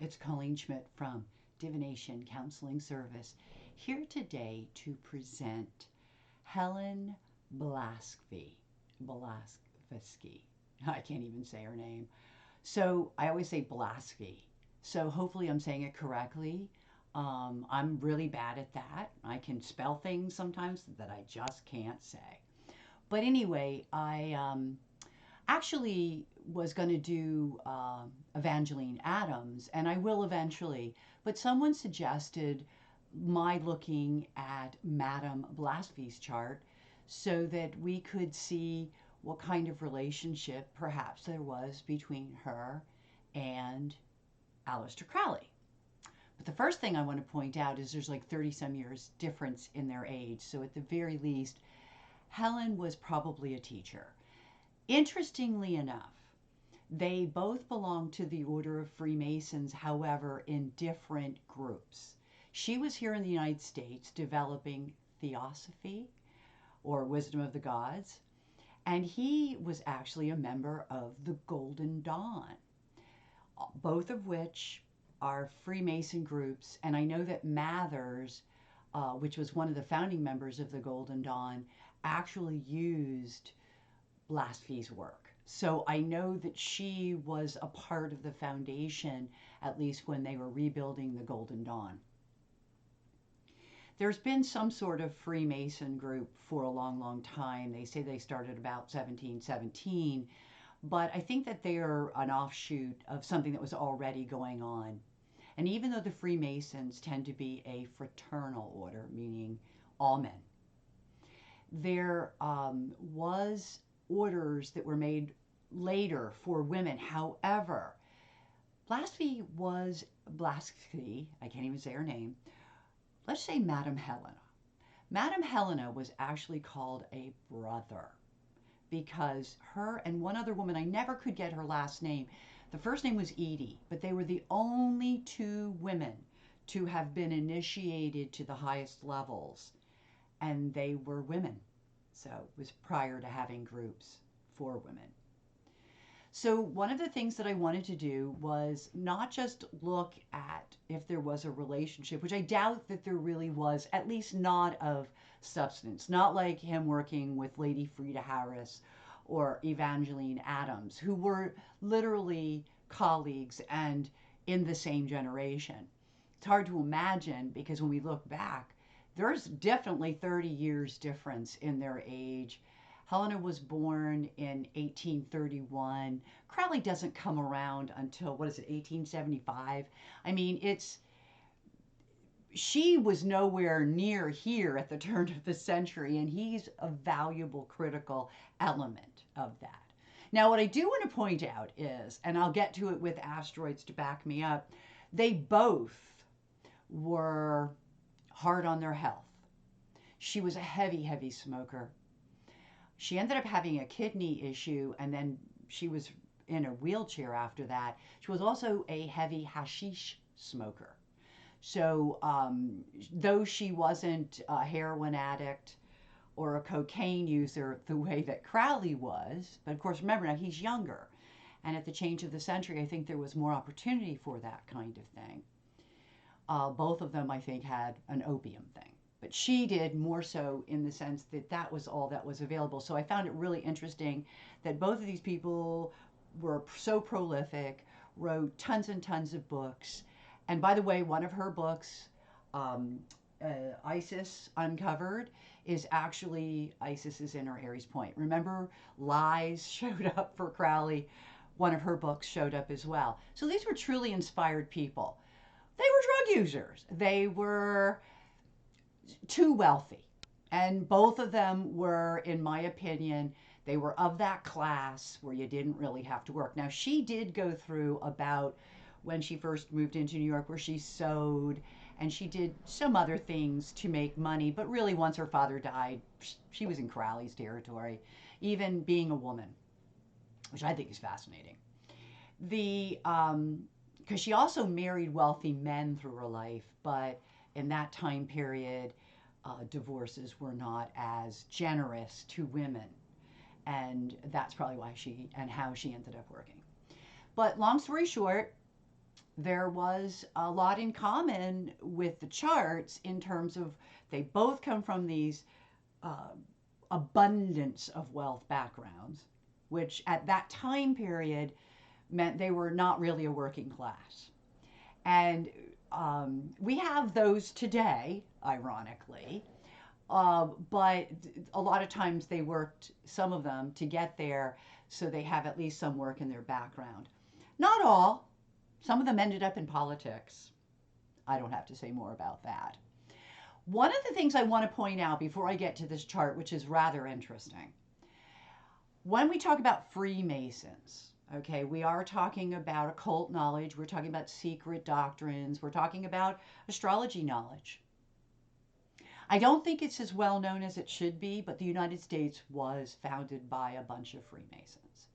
It's Colleen Schmidt from Divination Counseling Service, here today to present Helen Blavasky. I can't even say her name. So I always say Blavasky. So hopefully I'm saying it correctly. I'm really bad at that. I can spell things sometimes that I just can't say. But anyway, I actually was going to do Evangeline Adams, and I will eventually, but someone suggested my looking at Madame Blavasky's chart so that we could see what kind of relationship perhaps there was between her and Aleister Crowley. But the first thing I want to point out is there's like 30 some years difference in their age. So at the very least, Helen was probably a teacher. Interestingly enough, they both belong to the Order of Freemasons, however, in different groups. She was here in the United States developing Theosophy or Wisdom of the Gods, and he was actually a member of the Golden Dawn, both of which are Freemason groups. And I know that Mathers, which was one of the founding members of the Golden Dawn, actually used Blavasky's work. So I know that she was a part of the foundation, at least when they were rebuilding the Golden Dawn. There's been some sort of Freemason group for a long, long time. They say they started about 1717, but I think that they are an offshoot of something that was already going on. And even though the Freemasons tend to be a fraternal order, meaning all men, there was orders that were made later for women. However, Blavasky, I can't even say her name, let's say Madame Helena. Madame Helena was actually called a brother because her and one other woman, I never could get her last name. The first name was Edie, but they were the only two women to have been initiated to the highest levels, and they were women. So it was prior to having groups for women. So one of the things that I wanted to do was not just look at if there was a relationship, which I doubt that there really was, at least not of substance, not like him working with Lady Frida Harris or Evangeline Adams, who were literally colleagues and in the same generation. It's hard to imagine because when we look back, there's definitely 30 years difference in their age. Helena was born in 1831. Crowley doesn't come around until, 1875? I mean, she was nowhere near here at the turn of the century, and he's a valuable, critical element of that. Now, what I do want to point out is, and I'll get to it with asteroids to back me up, they both were hard on their health. She was a heavy, heavy smoker. She ended up having a kidney issue, and then she was in a wheelchair after that. She was also a heavy hashish smoker. So though she wasn't a heroin addict or a cocaine user the way that Crowley was, but of course, remember now he's younger. And at the change of the century, I think there was more opportunity for that kind of thing. Both of them, I think, had an opium thing. But she did more so in the sense that that was all that was available. So I found it really interesting that both of these people were so prolific, wrote tons and tons of books. And by the way, one of her books, Isis Uncovered, is actually Isis's Inner Aries Point. Remember, Lies showed up for Crowley. One of her books showed up as well. So these were truly inspired people. They were drug users. They were too wealthy. And both of them were, in my opinion, they were of that class where you didn't really have to work. Now, she did go through about when she first moved into New York where she sewed and she did some other things to make money. But really, once her father died, she was in Crowley's territory, even being a woman, which I think is fascinating. Because she also married wealthy men through her life, but in that time period, divorces were not as generous to women. And that's probably why how she ended up working. But long story short, there was a lot in common with the charts in terms of they both come from these uh, abundance of wealth backgrounds, which at that time period meant they were not really a working class. And we have those today, ironically, but a lot of times they worked, some of them, to get there so they have at least some work in their background. Not all. Some of them ended up in politics. I don't have to say more about that. One of the things I want to point out before I get to this chart, which is rather interesting, when we talk about Freemasons, okay, we are talking about occult knowledge, we're talking about secret doctrines, we're talking about astrology knowledge. I don't think it's as well known as it should be, but the United States was founded by a bunch of Freemasons.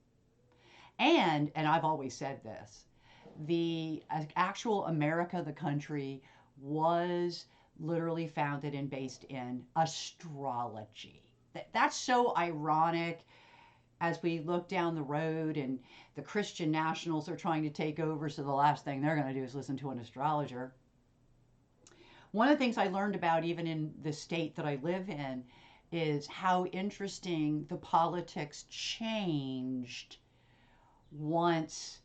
And I've always said this, the actual America, the country, was literally founded and based in astrology. That's so ironic as we look down the road and the Christian nationals are trying to take over, so the last thing they're going to do is listen to an astrologer. One of the things I learned about, even in the state that I live in, is how interesting the politics changed once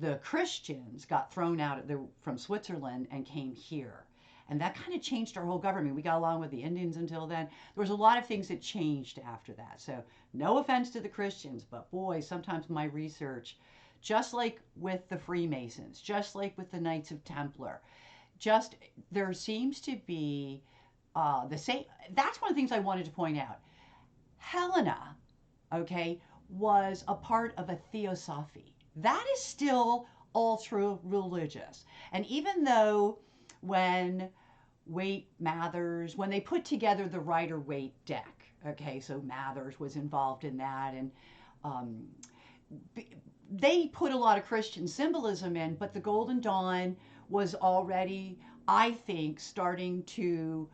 the Christians got thrown out from Switzerland and came here. And that kind of changed our whole government. We got along with the Indians until then. There was a lot of things that changed after that. So, no offense to the Christians, but boy, sometimes my research, just like with the Freemasons, just like with the Knights of Templar, just there seems to be the same. That's one of the things I wanted to point out. Helena, okay, was a part of a theosophy. That is still ultra religious. And even though when Waite Mathers, when they put together the Rider Waite deck, okay, so Mathers was involved in that, and um, they put a lot of Christian symbolism in, but the Golden Dawn was already, I think, starting to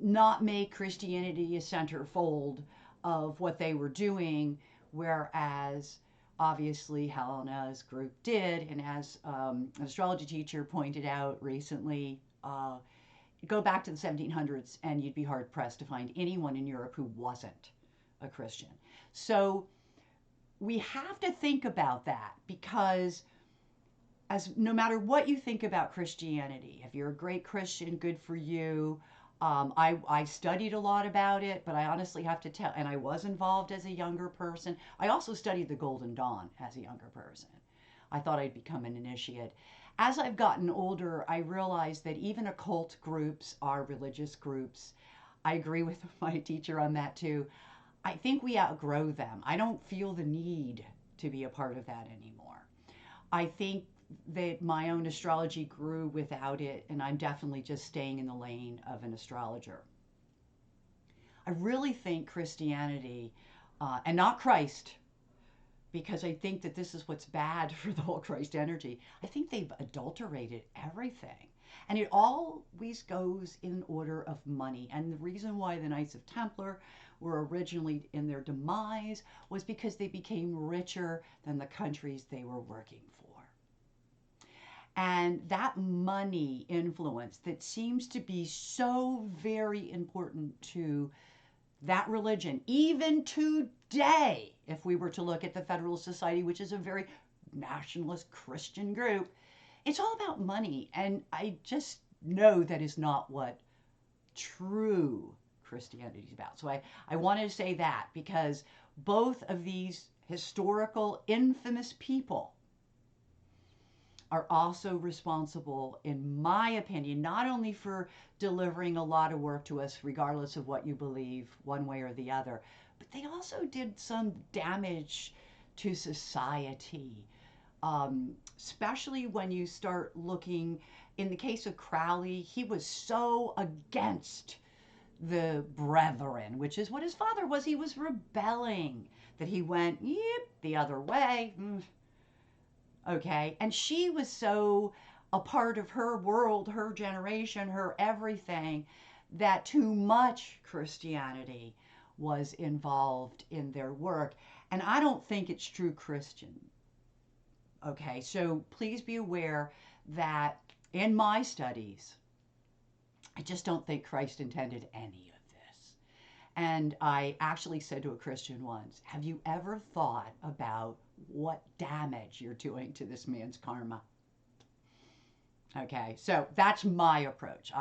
not make Christianity a centerfold of what they were doing, whereas obviously Helena's group did. And as an astrology teacher pointed out recently, go back to the 1700s and you'd be hard pressed to find anyone in Europe who wasn't a Christian. So we have to think about that, because as no matter what you think about Christianity, if you're a great Christian, good for you. I studied a lot about it, but I honestly have to tell, and I was involved as a younger person. I also studied the Golden Dawn as a younger person. I thought I'd become an initiate. As I've gotten older, I realized that even occult groups are religious groups. I agree with my teacher on that too. I think we outgrow them. I don't feel the need to be a part of that anymore. I think that my own astrology grew without it, and I'm definitely just staying in the lane of an astrologer. I really think Christianity, and not Christ, because I think that this is what's bad for the whole Christ energy. I think they've adulterated everything. And it always goes in order of money. And the reason why the Knights of Templar were originally in their demise was because they became richer than the countries they were working for. And that money influence that seems to be so very important to that religion, even today, if we were to look at the Federalist Society, which is a very nationalist Christian group, it's all about money. And I just know that is not what true Christianity is about. So I wanted to say that, because both of these historical, infamous people are also responsible, in my opinion, not only for delivering a lot of work to us, regardless of what you believe one way or the other, but they also did some damage to society, especially when you start looking. In the case of Crowley, he was so against the brethren, which is what his father was. He was rebelling, that he went, yep, the other way. Okay, and she was so a part of her world, her generation, her everything, that too much Christianity was involved in their work. And I don't think it's true Christian. Okay, so please be aware that in my studies, I just don't think Christ intended any of this. And I actually said to a Christian once, have you ever thought about what damage you're doing to this man's karma? Okay, so that's my approach.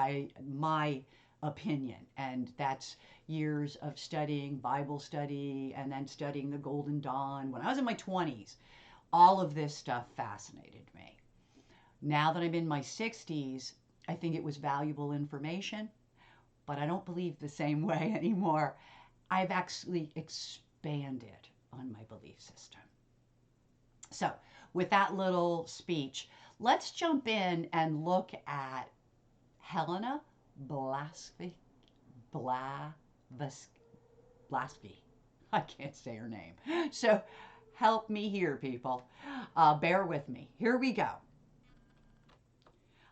My opinion, and that's years of studying Bible study and then studying the Golden Dawn. When I was in my 20s, all of this stuff fascinated me. Now that I'm in my 60s, I think it was valuable information, but I don't believe the same way anymore. I've actually expanded on my belief system. So, with that little speech, let's jump in and look at Helena Blasky. Blavasky. I can't say her name. So, help me here, people. Bear with me. Here we go.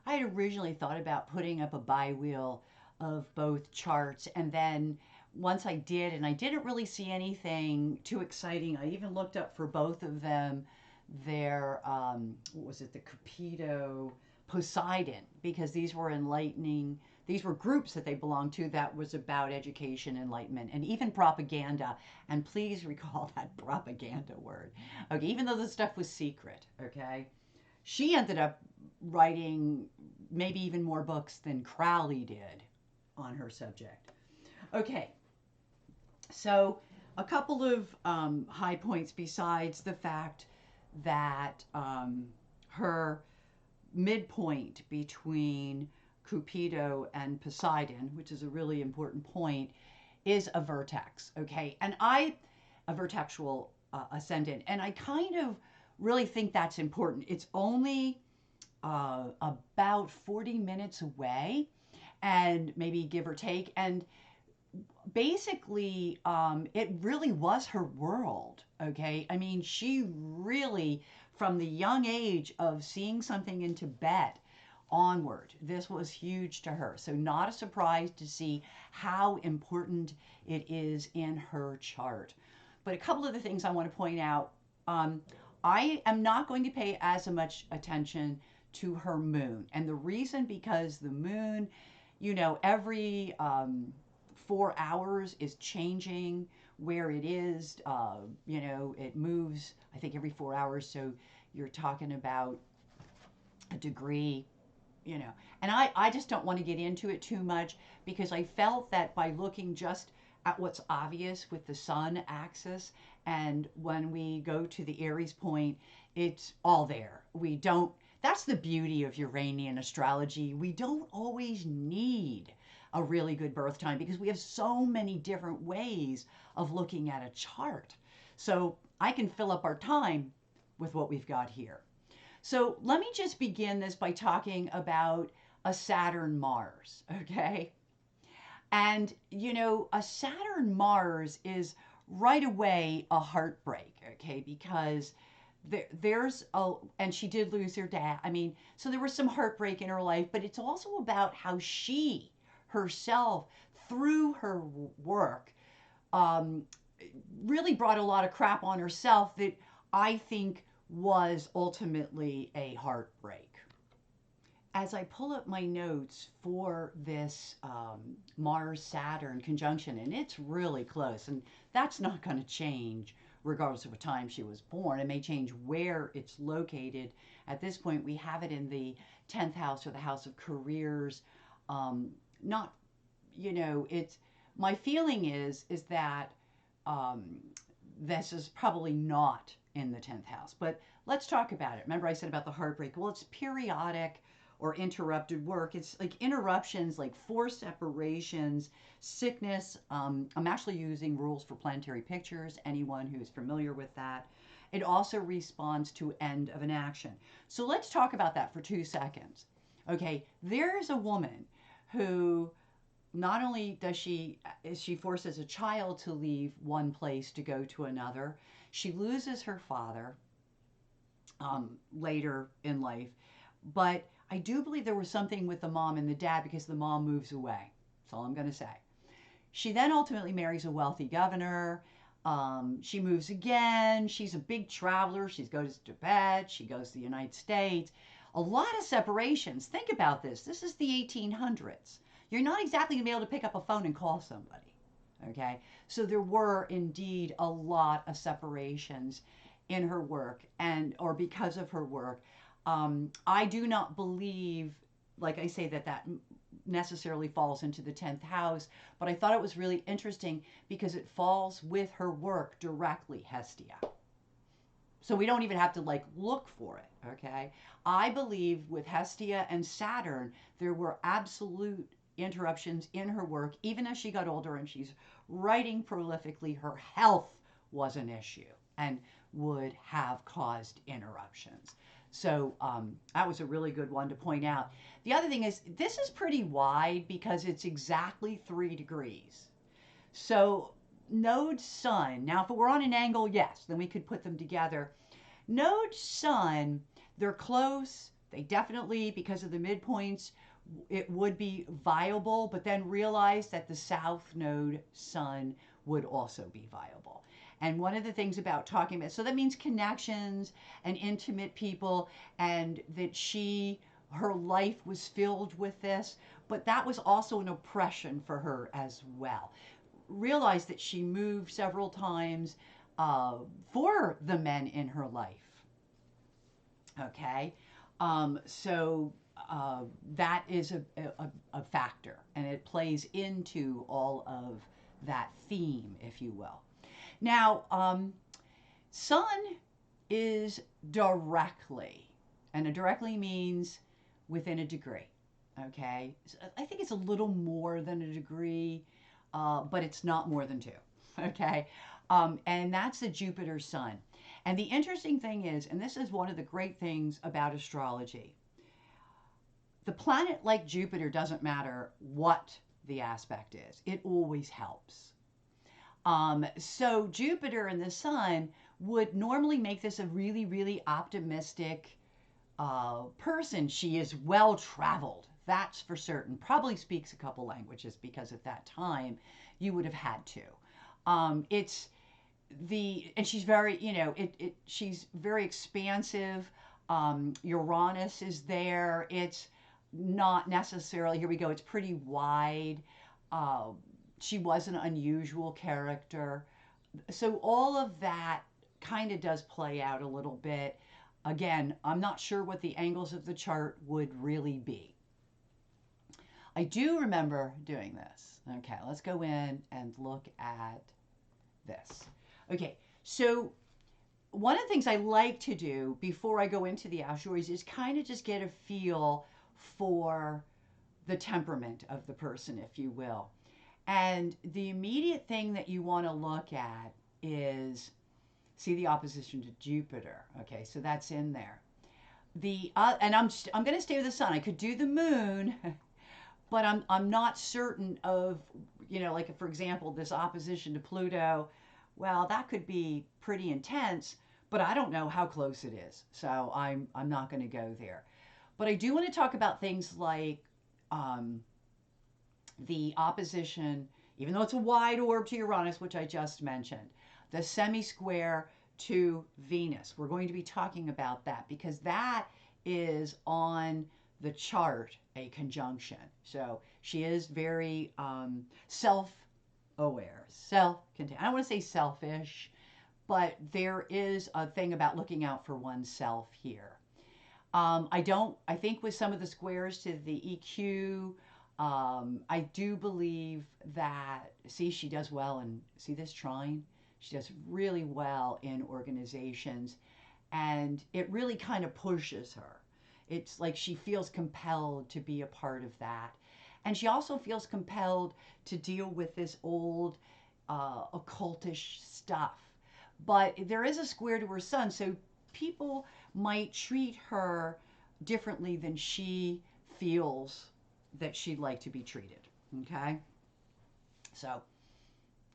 I had originally thought about putting up a bi-wheel of both charts, and then once I did, and I didn't really see anything too exciting, I even looked up for both of them their, what was it, the Cupido Poseidon, because these were enlightening, these were groups that they belonged to that was about education, enlightenment, and even propaganda. And please recall that propaganda word. Okay, even though the stuff was secret, okay? She ended up writing maybe even more books than Crowley did on her subject. Okay, so a couple of high points besides the fact that her midpoint between Cupido and Poseidon, which is a really important point, is a vertex. Okay, and a vertexual ascendant, and I kind of really think that's important. It's only about 40 minutes away, and maybe give or take. And basically, it really was her world. Okay. I mean, she really, from the young age of seeing something in Tibet onward, this was huge to her. So, not a surprise to see how important it is in her chart. But a couple of the things I want to point out, I am not going to pay as much attention to her moon. And the reason, because the moon, every 4 hours is changing where it is. It moves, I think, every 4 hours. So you're talking about a degree, And I just don't want to get into it too much, because I felt that by looking just at what's obvious with the sun axis, and when we go to the Aries point, it's all there. That's the beauty of Uranian astrology. We don't always need a really good birth time, because we have so many different ways of looking at a chart. So I can fill up our time with what we've got here. So let me just begin this by talking about a Saturn Mars, okay? And, a Saturn Mars is right away a heartbreak, okay? Because and she did lose her dad. I mean, so there was some heartbreak in her life, but it's also about how she herself, through her work, um, really brought a lot of crap on herself that I think was ultimately a heartbreak. As I pull up my notes for this Mars Saturn conjunction, and it's really close, and that's not going to change regardless of what time she was born. It may change where it's located. At this point, we have it in the 10th house, or the house of careers. Not, it's my feeling is that this is probably not in the 10th house. But let's talk about it. Remember I said about the heartbreak? Well, it's periodic or interrupted work. It's like interruptions, like forced separations, sickness. I'm actually using rules for planetary pictures, anyone who's familiar with that. It also responds to end of an action. So let's talk about that for 2 seconds. Okay, there's a woman who not only is she forced as a child to leave one place to go to another, she loses her father later in life. But I do believe there was something with the mom and the dad, because the mom moves away. That's all I'm going to say. She then ultimately marries a wealthy governor. She moves again. She's a big traveler. She goes to Tibet. She goes to the United States. A lot of separations. Think about this. This is the 1800s. You're not exactly going to be able to pick up a phone and call somebody. Okay? So there were indeed a lot of separations in her work and or because of her work. I do not believe, like I say, that necessarily falls into the 10th house, but I thought it was really interesting because it falls with her work directly, Hestia. So we don't even have to like look for it, okay? I believe with Hestia and Saturn, there were absolute interruptions in her work, even as she got older and she's writing prolifically. Her health was an issue and would have caused interruptions. So that was a really good one to point out. The other thing is, this is pretty wide because it's exactly 3 degrees. So node sun, now if it were on an angle, yes, then we could put them together. Node sun, they're close. They definitely, because of the midpoints, it would be viable, but then realize that the south node sun would also be viable. And one of the things about talking about, so that means connections and intimate people, and that her life was filled with this, but that was also an oppression for her as well. Realize that she moved several times for the men in her life. Okay, so that is a factor, and it plays into all of that theme, if you will. Now, sun is directly, and a directly means within a degree. Okay, so I think it's a little more than a degree, but it's not more than 2. Okay, and that's the Jupiter sun. And the interesting thing is, and this is one of the great things about astrology, the planet like Jupiter doesn't matter what the aspect is, it always helps. So Jupiter and the sun would normally make this a really, really optimistic person. She is well traveled, that's for certain. Probably speaks a couple languages because at that time you would have had to. It's and she's very, she's very expansive. Uranus is there. It's not necessarily, here we go, it's pretty wide. Uh, she was an unusual character. So all of that kind of does play out a little bit. Again, I'm not sure what the angles of the chart would really be. I do remember doing this. Okay, let's go in and look at this. Okay, so one of the things I like to do before I go into the asteroids is kind of just get a feel for the temperament of the person, if you will. And the immediate thing that you want to look at is, see the opposition to Jupiter. Okay, so that's in there. And I'm going to stay with the sun. I could do the moon, but I'm not certain of, like for example, this opposition to Pluto. Well, that could be pretty intense, but I don't know how close it is. So I'm not going to go there. But I do want to talk about things like the opposition, even though it's a wide orb to Uranus, which I just mentioned, the semi-square to Venus. We're going to be talking about that because that is on the chart a conjunction. So she is very self-aware, self-contained. I don't want to say selfish, but there is a thing about looking out for oneself here. I think with some of the squares to the EQ, I do believe that, see, she does well, and see this trine? She does really well in organizations, and it really kind of pushes her. It's like she feels compelled to be a part of that. And she also feels compelled to deal with this old occultish stuff. But there is a square to her sun, so people might treat her differently than she feels that she'd like to be treated. Okay? So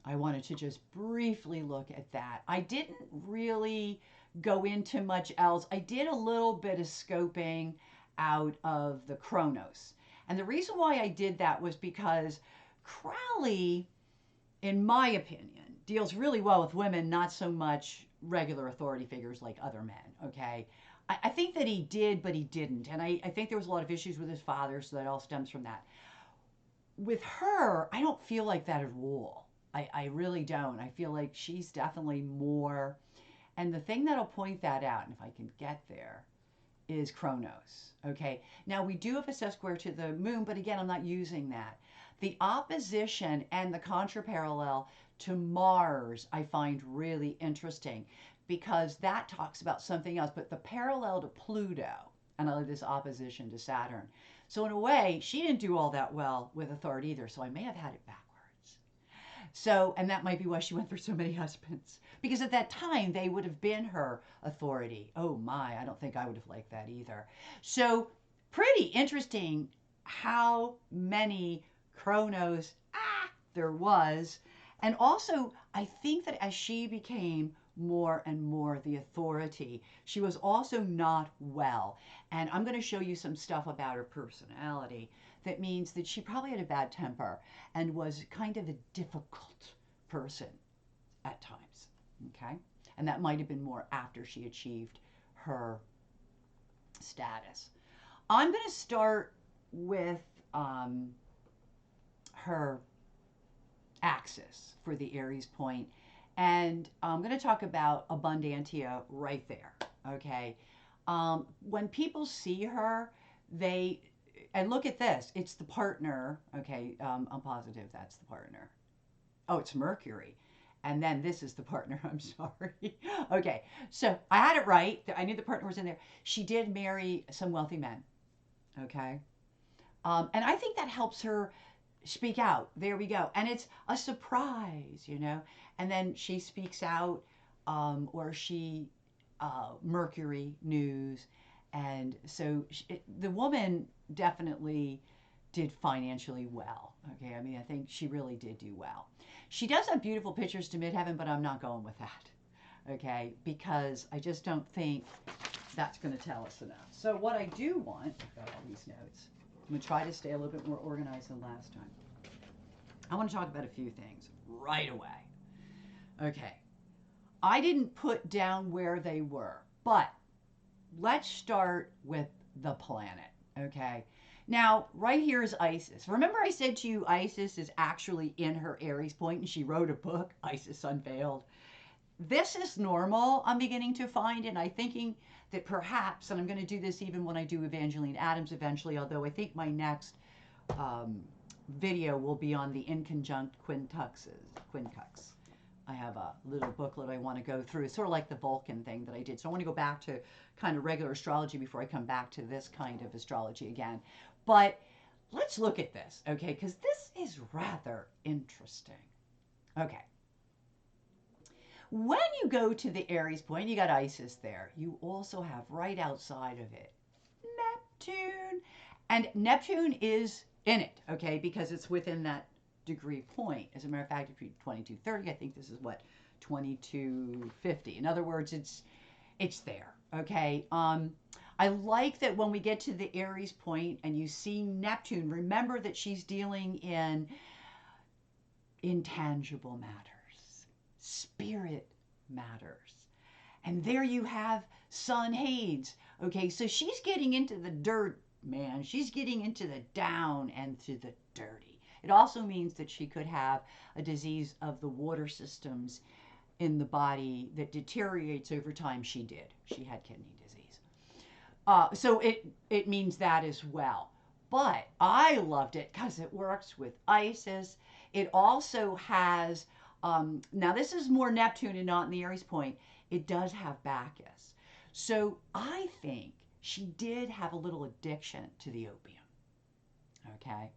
I wanted to just briefly look at that. I didn't really go into much else. I did a little bit of scoping out of the Chronos. And the reason why I did that was because Crowley, in my opinion, deals really well with women, not so much regular authority figures like other men, okay? I think that he did, but he didn't. And I think there was a lot of issues with his father, so that all stems from that. With her, I don't feel like that at all. I really don't. I feel like she's definitely more. And the thing that'll point that out, and if I can get there, is Chronos. Okay. Now we do have a set square to the moon, but again, I'm not using that. The opposition and the contraparallel to Mars, I find really interesting because that talks about something else, but the parallel to Pluto, and I like this opposition to Saturn. So in a way, she didn't do all that well with authority either. So I may have had it backwards. So, and that might be why she went through so many husbands. Because at that time, they would have been her authority. Oh my, I don't think I would have liked that either. So, pretty interesting how many Chronos there was. And also, I think that as she became more and more the authority, she was also not well. And I'm going to show you some stuff about her personality that means that she probably had a bad temper and was kind of a difficult person at times. Okay? And that might have been more after she achieved her status. I'm going to start with her axis for the Aries point, and I'm going to talk about Abundantia right there. Okay? When people see her, they, and look at this, it's the partner. Okay, I'm positive that's the partner. Oh, it's Mercury. And then this is the partner. I'm sorry. Okay, so I had it right. I knew the partner was in there. She did marry some wealthy men. Okay. And I think that helps her speak out. There we go. And it's a surprise, you know. And then she speaks out, or she, Mercury news. And so the woman definitely did financially well. Okay. I mean, I think she really did do well. She does have beautiful pictures to midheaven, but I'm not going with that. Okay. Because I just don't think that's going to tell us enough. So what I do want, I've got all these notes. I'm going to try to stay a little bit more organized than last time. I want to talk about a few things right away. Okay. I didn't put down where they were, but let's start with the planet. Okay. Now, right here is Isis. Remember I said to you Isis is actually in her Aries point and she wrote a book, Isis Unveiled. This is normal, I'm beginning to find, and I'm thinking that perhaps, and I'm going to do this even when I do Evangeline Adams eventually, although I think my next video will be on the inconjunct quincux. I have a little booklet I want to go through. It's sort of like the Vulcan thing that I did. So I want to go back to kind of regular astrology before I come back to this kind of astrology again. But let's look at this, okay? Because this is rather interesting. Okay. When you go to the Aries point, you got Isis there. You also have right outside of it Neptune. And Neptune is in it, okay, because it's within that degree point. As a matter of fact, if you 2230, I think this is what 2250. In other words, it's there, okay. I like that when we get to the Aries point and you see Neptune, remember that she's dealing in intangible matters, spirit matters. And there you have Sun Hades. Okay, so she's getting into the dirt, man. She's getting into the down and to the dirty. It also means that she could have a disease of the water systems in the body that deteriorates over time. She did. She had kidney disease. So it means that as well. But I loved it because it works with Isis. It also has, now this is more Neptune and not in the Aries point. It does have Bacchus. So I think she did have a little addiction to the opium. Okay.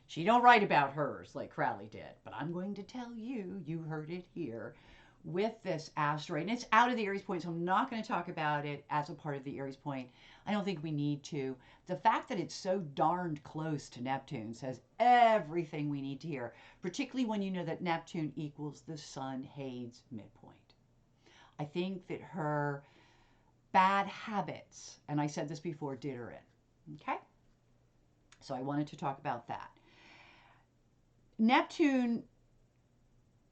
She don't write about hers like Crowley did, but I'm going to tell you, you heard it here, with this asteroid. And it's out of the Aries point, so I'm not going to talk about it as a part of the Aries point. I don't think we need to. The fact that it's so darned close to Neptune says everything we need to hear, particularly when you know that Neptune equals the Sun Hades midpoint. I think that her bad habits, and I said this before, did her in. Okay? So I wanted to talk about that. Neptune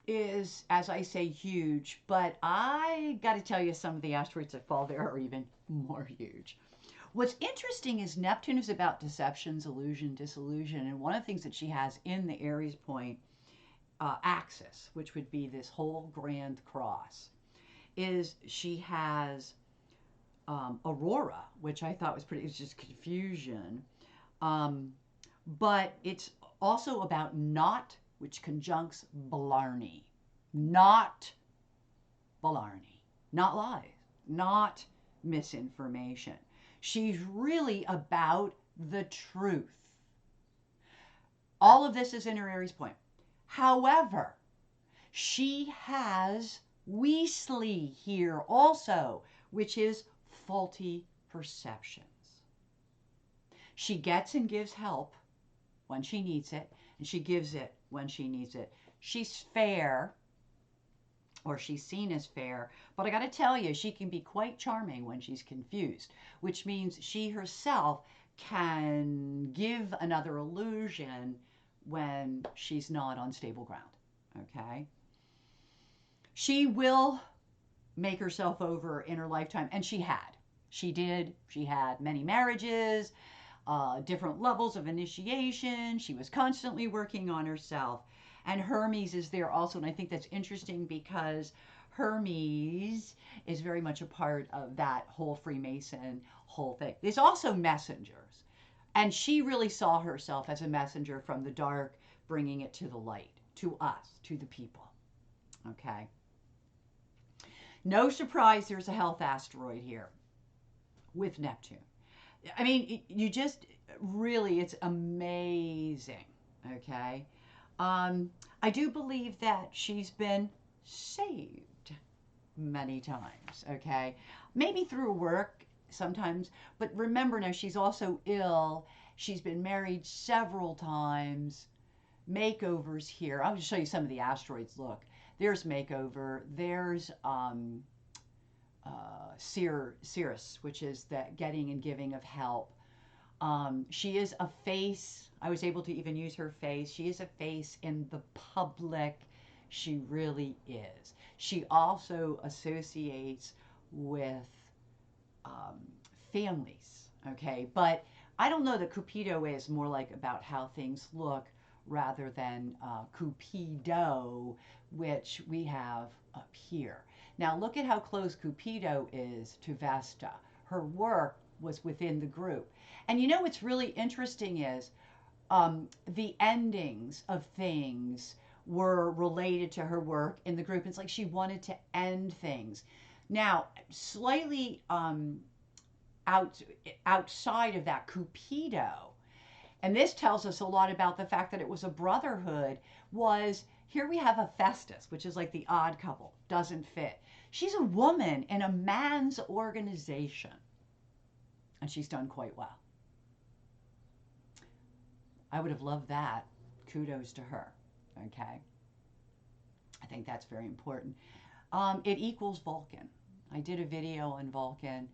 is, as I say, huge, but I got to tell you some of the asteroids that fall there are even More huge. What's interesting is Neptune is about deceptions, illusion, disillusion. And one of the things that she has in the Aries point axis, which would be this whole grand cross, is she has Aurora, which I thought was pretty, it's just confusion. Um, but it's also about not, which conjuncts Blarney. Not Blarney. Not lies. Not misinformation. She's really about the truth. All of this is in her Aries point. However, she has Weasley here also, which is faulty perceptions. She gets and gives help when she needs it, and she gives it when she needs it. She's fair, or she's seen as fair, but I got to tell you, she can be quite charming when she's confused, which means she herself can give another illusion when she's not on stable ground. Okay? She will make herself over in her lifetime, and she had. She did. She had many marriages, different levels of initiation. She was constantly working on herself. And Hermes is there also. And I think that's interesting because Hermes is very much a part of that whole Freemason whole thing. There's also messengers. And she really saw herself as a messenger from the dark, bringing it to the light, to us, to the people. Okay. No surprise there's a health asteroid here with Neptune. I mean, you just really, it's amazing. Okay. I do believe that she's been saved many times. Okay. Maybe through work sometimes, but remember now, she's also ill. She's been married several times. Makeovers here. I'll just show you some of the asteroids. Look, there's makeover. There's Cirrus, which is the getting and giving of help. She is a face. I was able to even use her face. She is a face in the public. She really is. She also associates with families. Okay, but I don't know that Cupido is more like about how things look rather than Cupido, which we have up here. Now look at how close Cupido is to Vesta. Her work was within the group. And you know what's really interesting is the endings of things were related to her work in the group. It's like she wanted to end things. Now, slightly outside of that Cupido, and this tells us a lot about the fact that it was a brotherhood, was here we have a Festus, which is like the odd couple, doesn't fit. She's a woman in a man's organization, and she's done quite well. I would have loved that. Kudos to her. Okay. I think that's very important. It equals Vulcan. I did a video on Vulcan.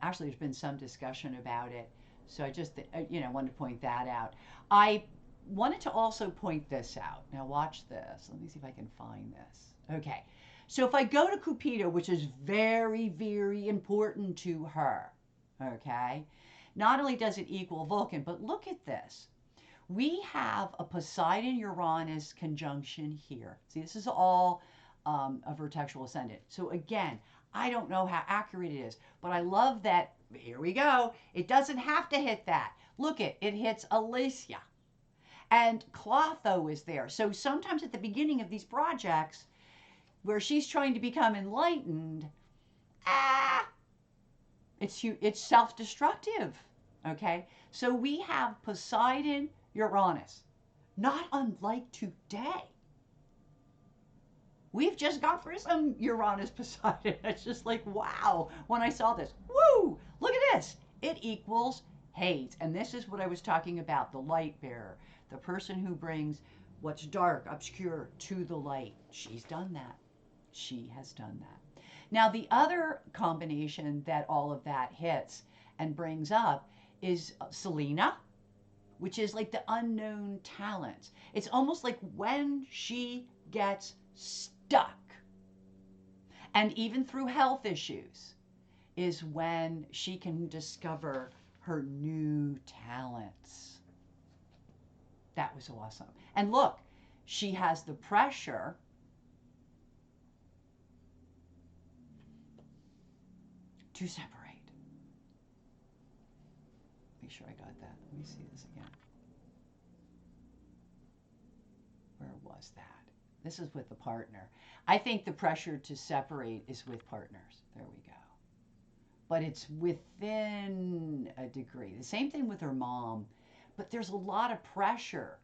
Actually, there's been some discussion about it. So I just, wanted to point that out. I wanted to also point this out. Now watch this. Let me see if I can find this. Okay. So if I go to Cupido, which is very, very important to her, okay, not only does it equal Vulcan, but look at this. We have a Poseidon-Uranus conjunction here. See, this is all a vertexual ascendant. So again, I don't know how accurate it is, but I love that. Here we go. It doesn't have to hit that. Look it hits Alicia. And Clotho is there. So sometimes at the beginning of these projects, where she's trying to become enlightened, it's self-destructive. Okay? So we have Poseidon, Uranus. Not unlike today. We've just gone for some Uranus Poseidon. It's just like, wow, when I saw this. Woo! Look at this. It equals Hades. And this is what I was talking about, the light bearer, the person who brings what's dark, obscure to the light. She's done that. She has done that. Now, the other combination that all of that hits and brings up is Selena, which is like the unknown talents. It's almost like when she gets stuck, and even through health issues, is when she can discover her new talents. That was awesome. And look, she has the pressure to separate. Make sure I got that. Let me see this again. Where was that? This is with the partner. I think the pressure to separate is with partners. There we go. But it's within a degree. The same thing with her mom. But there's a lot of pressure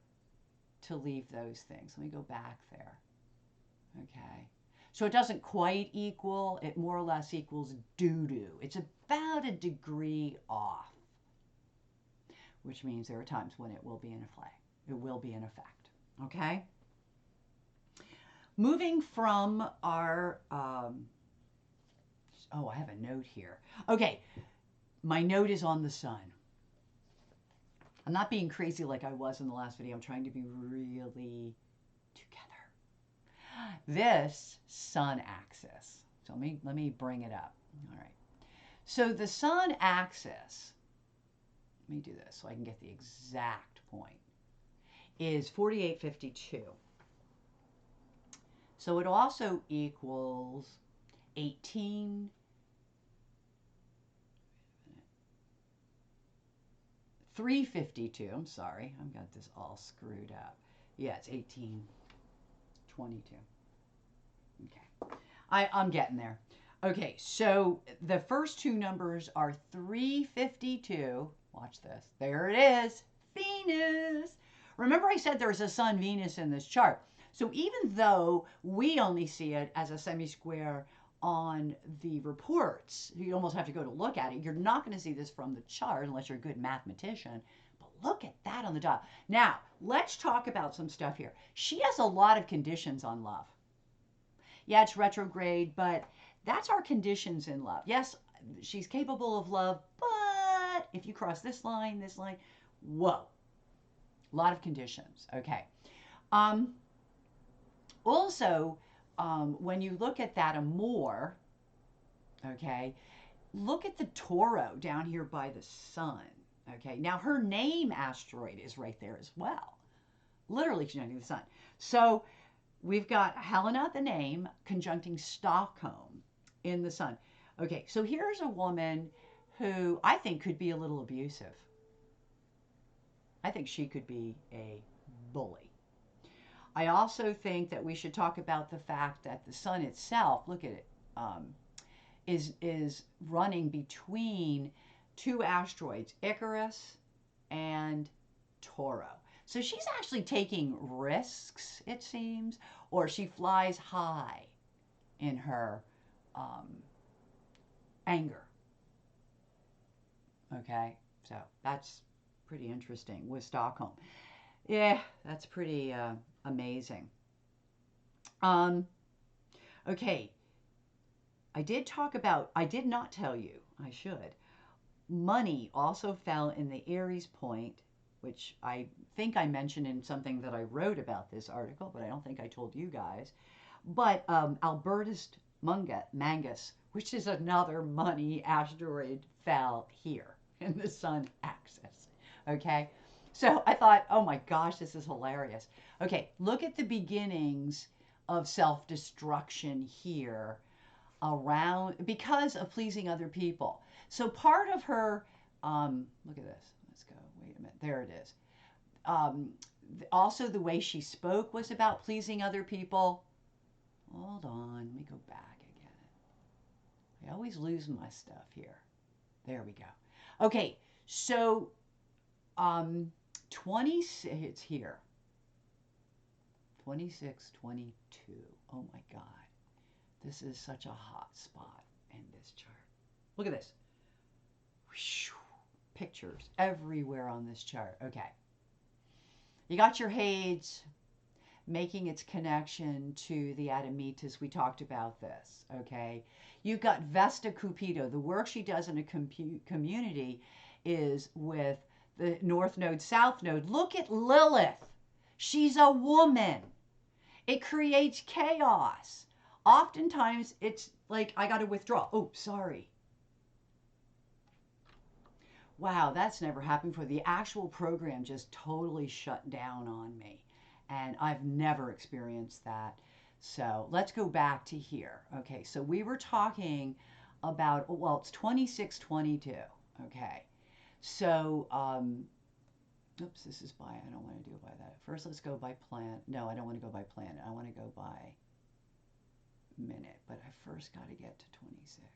to leave those things. Let me go back there. Okay. So it doesn't quite equal. It more or less equals doo-doo. It's about a degree off, which means there are times when it will be in effect. It will be in effect. Okay. Moving from our, I have a note here. Okay, my note is on the sun. I'm not being crazy like I was in the last video. I'm trying to be really together. This sun axis. So let me bring it up. All right. So the sun axis, let me do this so I can get the exact point, is 4852. So it also equals 18, 352. I'm sorry, I've got this all screwed up. Yeah, it's 1822. Okay, I'm getting there. Okay, so the first two numbers are 352. Watch this. There it is. Venus. Remember I said there's a Sun Venus in this chart. So even though we only see it as a semi-square on the reports, you almost have to go to look at it. You're not going to see this from the chart unless you're a good mathematician. But look at that on the dial. Now, let's talk about some stuff here. She has a lot of conditions on love. Yeah, it's retrograde, but that's our conditions in love. Yes, she's capable of love, but if you cross this line, whoa. A lot of conditions. Okay. Also, when you look at that more, okay, look at the Taureau down here by the sun. Okay, now her name asteroid is right there as well, literally conjuncting the sun. So we've got Helena, the name, conjuncting Stockholm in the sun. Okay, so here's a woman who I think could be a little abusive. I think she could be a bully. I also think that we should talk about the fact that the sun itself, look at it, is running between two asteroids, Icarus and Taureau. So she's actually taking risks, it seems, or she flies high in her anger. Okay, so that's pretty interesting with Stockholm. Yeah, that's pretty amazing. Okay, I did not tell you, I should. Money also fell in the Aries point, which I think I mentioned in something that I wrote about this article, but I don't think I told you guys. But Albertus Mangus, which is another money asteroid, fell here in the sun axis. Okay, so I thought, oh my gosh, this is hilarious. Okay, look at the beginnings of self-destruction here around because of pleasing other people. So part of her, look at this. Let's go. Wait a minute. There it is. Also, the way she spoke was about pleasing other people. Hold on. Let me go back again. I always lose my stuff here. There we go. Okay. So, 26, it's here. 26, 22. Oh my God. This is such a hot spot in this chart. Look at this. Pictures everywhere on this chart. Okay. You got your Hades making its connection to the Adamitas. We talked about this. Okay. You've got Vesta Cupido. The work she does in a community is with the North Node, South Node. Look at Lilith. She's a woman. It creates chaos. Oftentimes, it's like, I got to withdraw. Oh, sorry. Wow, that's never happened before. The actual program just totally shut down on me. And I've never experienced that. So let's go back to here. Okay, so we were talking about, well, it's 2622. Okay, so, oops, this is by, I don't want to do it by that. First, let's go by planet. No, I don't want to go by planet. I want to go by minute, but I first got to get to 26.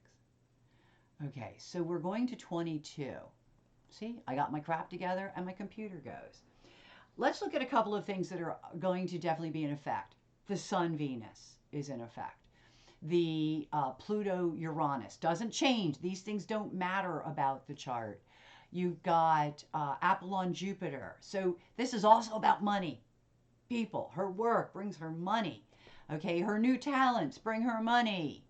Okay, so we're going to 22. See, I got my crap together and my computer goes. Let's look at a couple of things that are going to definitely be in effect. The Sun Venus is in effect. The Pluto Uranus doesn't change. These things don't matter about the chart. You've got Apollon Jupiter. So this is also about money. People, her work brings her money. Okay, her new talents bring her money.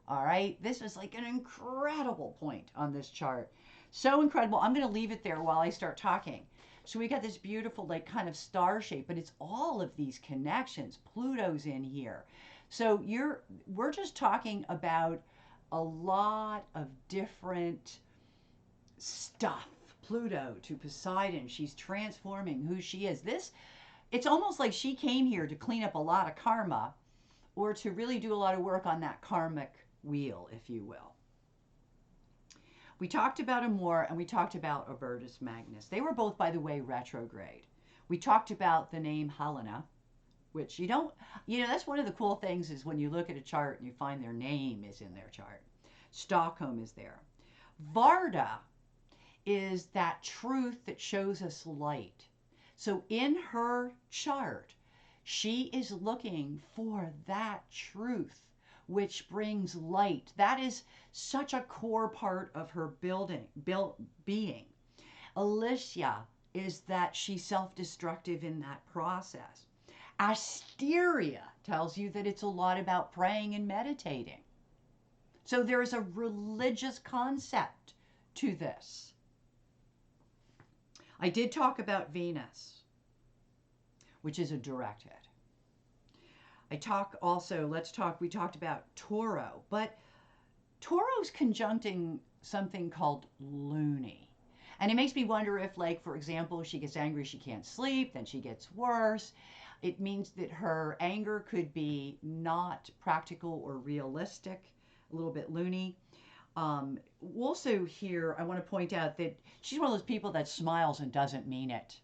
All right, this is like an incredible point on this chart. So incredible. I'm going to leave it there while I start talking. So we got this beautiful, like, kind of star shape, but it's all of these connections. Pluto's in here. So we're just talking about a lot of different stuff. Pluto to Poseidon. She's transforming who she is. It's almost like she came here to clean up a lot of karma or to really do a lot of work on that karmic wheel, if you will. We talked about Amor and we talked about Albertus Magnus. They were both, by the way, retrograde. We talked about the name Helena, which that's one of the cool things is when you look at a chart and you find their name is in their chart. Stockholm is there. Varda is that truth that shows us light. So in her chart, she is looking for that truth which brings light. That is such a core part of her being. Alicia is that she's self-destructive in that process. Asteria tells you that it's a lot about praying and meditating. So there is a religious concept to this. I did talk about Venus, which is a direct hit. We talked about Tauro, but Tauro's conjuncting something called Luni. And it makes me wonder if, like, for example, she gets angry, she can't sleep, then she gets worse. It means that her anger could be not practical or realistic, a little bit loony. Also here, I want to point out that she's one of those people that smiles and doesn't mean it.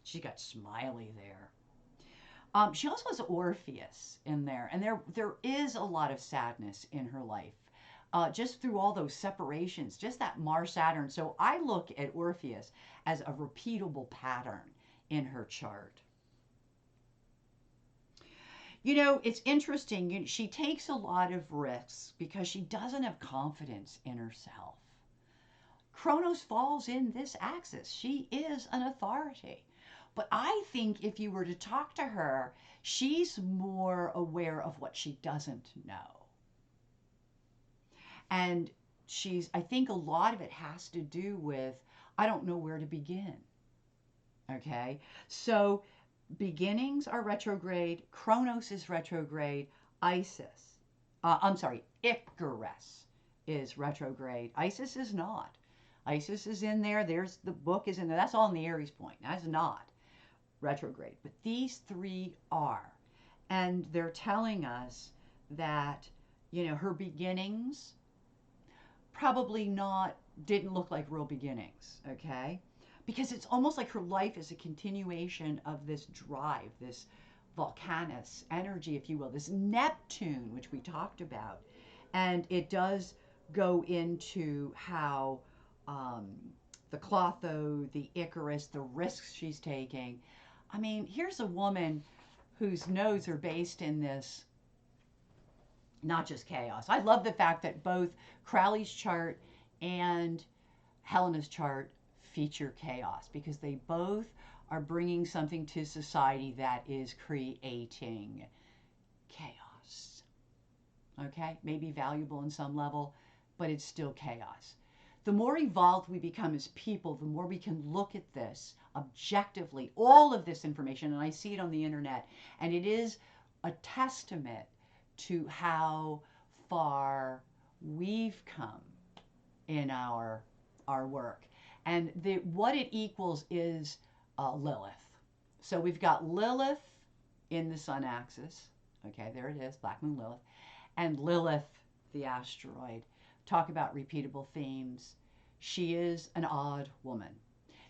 She got smiley there. She also has Orpheus in there, and there is a lot of sadness in her life, just through all those separations, just that Mars-Saturn. So I look at Orpheus as a repeatable pattern in her chart. It's interesting. She takes a lot of risks because she doesn't have confidence in herself. Kronos falls in this axis. She is an authority. But I think if you were to talk to her, she's more aware of what she doesn't know. And I think a lot of it has to do with, I don't know where to begin. Okay? So beginnings are retrograde. Kronos is retrograde. Icarus is retrograde. Isis is not. Isis is in there. The book is in there. That's all in the Aries point. That's not retrograde. But these three are. And they're telling us that, her beginnings probably didn't look like real beginnings, okay? Because it's almost like her life is a continuation of this drive, this volcanous energy, if you will, this Neptune, which we talked about. And it does go into how the Clotho, the Icarus, the risks she's taking. I mean, here's a woman whose nodes are based in this, not just chaos. I love the fact that both Crowley's chart and Helena's chart feature chaos because they both are bringing something to society that is creating chaos. Okay? Maybe valuable in some level, but it's still chaos. The more evolved we become as people, the more we can look at this objectively, all of this information, and I see it on the internet, and it is a testament to how far we've come in our our work. And what it equals is Lilith. So we've got Lilith in the sun axis. Okay, there it is, Black Moon Lilith. And Lilith, the asteroid. Talk about repeatable themes. She is an odd woman.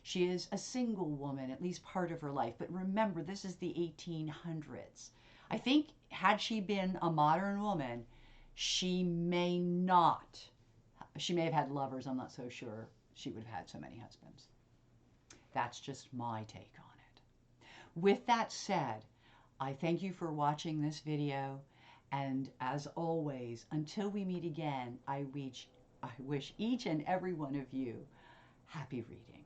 She is a single woman, at least part of her life. But remember, this is the 1800s. I think had she been a modern woman, she may have had lovers. I'm not so sure she would have had so many husbands. That's just my take on it. With that said, I thank you for watching this video. And as always, until we meet again, I wish each and every one of you happy reading.